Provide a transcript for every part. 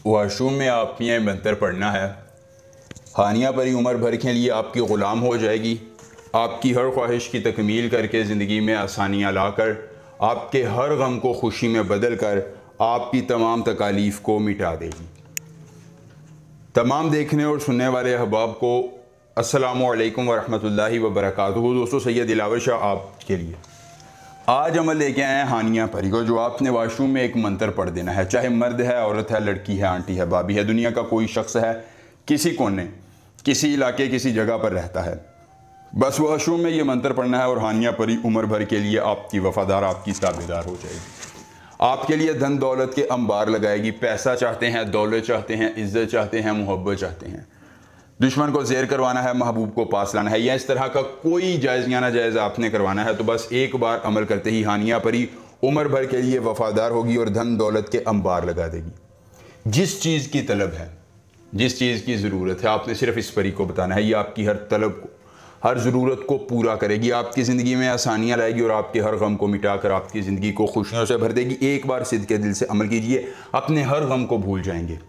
Washroom में आपने यह मंत्र पढ़ना है। हानिया परी उम्र भर के लिए आपकी ग़ुलाम हो जाएगी। आपकी हर ख्वाहिश की तकमील करके ज़िंदगी में आसानियाँ लाकर आपके हर गम को खुशी में बदल कर आपकी तमाम तकालीफ़ को मिटा देगी। तमाम देखने और सुनने वाले अहबाब को अस्सलामु अलैकुम वरहमतुल्लाहि वबरकातुहू। दोस्तों, सैयद दिलावर शाह आपके लिए आज अमल लेके आए हैं हानिया परी को, जो आपने वाशरूम में एक मंत्र पढ़ देना है। चाहे मर्द है, औरत है, लड़की है, आंटी है, भाभी है, दुनिया का कोई शख्स है, किसी कोने, किसी इलाके, किसी जगह पर रहता है, बस वाशरूम में ये मंत्र पढ़ना है और हानिया परी उम्र भर के लिए आपकी वफादार, आपकी ताबेदार हो जाएगी। आपके लिए धन दौलत के अंबार लगाएगी। पैसा चाहते हैं, दौलत चाहते हैं, इज्जत चाहते हैं, मोहब्बत चाहते हैं, दुश्मन को ज़ेर करवाना है, महबूब को पास लाना है, या इस तरह का कोई जायज़ या नाजायज़ आपने करवाना है, तो बस एक बार अमल करते ही हानिया परी उम्र भर के लिए वफादार होगी और धन दौलत के अंबार लगा देगी। जिस चीज़ की तलब है, जिस चीज़ की ज़रूरत है, आपने सिर्फ इस परी को बताना है। ये आपकी हर तलब को, हर ज़रूरत को पूरा करेगी, आपकी ज़िंदगी में आसानियाँ लाएगी और आपके हर गम को मिटा कर आपकी ज़िंदगी को खुशियों से भर देगी। एक बार सिद्ध के दिल से अमल कीजिए, अपने हर गम को भूल जाएंगे,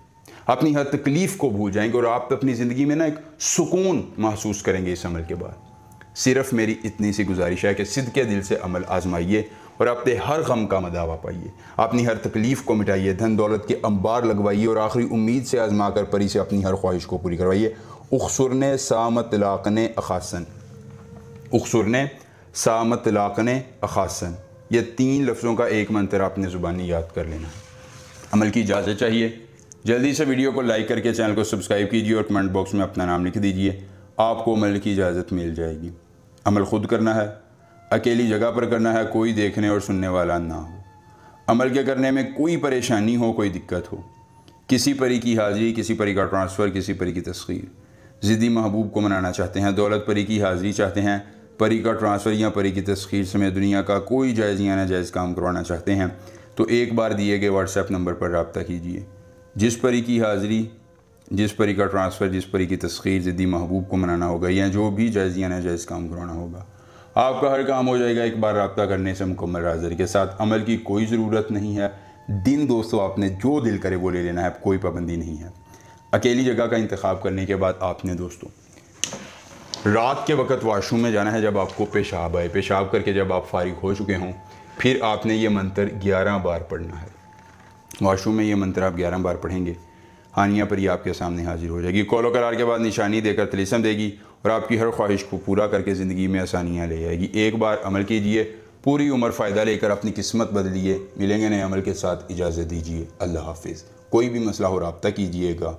अपनी हर तकलीफ़ को भूल जाएंगे और आप अपनी ज़िंदगी में ना एक सुकून महसूस करेंगे इस अमल के बाद। सिर्फ मेरी इतनी सी गुजारिश है कि सिद्ध के दिल से अमल आजमाइए और अपने हर गम का मदावा पाइए, अपनी हर तकलीफ़ को मिटाइए, धन दौलत के अंबार लगवाइए और आखिरी उम्मीद से आजमा कर परी से अपनी हर ख्वाहिश को पूरी करवाइए। उखसुरने सामत लाकने अखासन, उखसुरने सामत लाकने अखासन, ये 3 लफ्ज़ों का एक मंत्र आपने ज़ुबानी याद कर लेना है। अमल की इजाज़त चाहिए, जल्दी से वीडियो को लाइक करके चैनल को सब्सक्राइब कीजिए और कमेंट बॉक्स में अपना नाम लिख दीजिए, आपको अमल की इजाज़त मिल जाएगी। अमल खुद करना है, अकेली जगह पर करना है, कोई देखने और सुनने वाला ना हो। अमल के करने में कोई परेशानी हो, कोई दिक्कत हो, किसी परी की हाज़िरी, किसी परी का ट्रांसफ़र, किसी परी की तस्खीर, ज़िद्दी महबूब को मनाना चाहते हैं, दौलत परी की हाज़िरी चाहते हैं, परी का ट्रांसफ़र या परी की तस्खीर समेत दुनिया का कोई जायज़ या नाजायज़ काम करवाना चाहते हैं, तो एक बार दिए गए व्हाट्सएप नंबर पर रब्ता कीजिए। जिस परी की हाज़िरी, जिस परी का ट्रांसफ़र, जिस परी की तस्खीर ज़िद्दी महबूब को मनाना होगा या जो भी जायज़ या नाजायज़ काम करवाना होगा, आपका हर काम हो जाएगा एक बार रब्ता करने से मुकम्मल हाज़िरी के साथ। अमल की कोई ज़रूरत नहीं है। दिन दोस्तों आपने जो दिल करे वो ले लेना है, कोई पाबंदी नहीं है। अकेली जगह का इंतखाब करने के बाद आपने दोस्तों रात के वक्त वाशरूम में जाना है। जब आपको पेशाब आए, पेशाब करके जब आप फारिग हो चुके हों, फिर आपने ये मंत्र 11 बार पढ़ना है। वाशरूम में ये मंत्र आप 11 बार पढ़ेंगे, हानिया परी आपके सामने हाजिर हो जाएगी। कौलो करार के बाद निशानी देकर तिलिस्म देगी और आपकी हर ख्वाहिश को पूरा करके ज़िंदगी में आसानियाँ ले आएगी। एक बार अमल कीजिए, पूरी उम्र फ़ायदा लेकर अपनी किस्मत बदलिए। मिलेंगे नए अमल के साथ, इजाज़त दीजिए। अल्लाह हाफिज़। कोई भी मसला हो रब्ता कीजिएगा।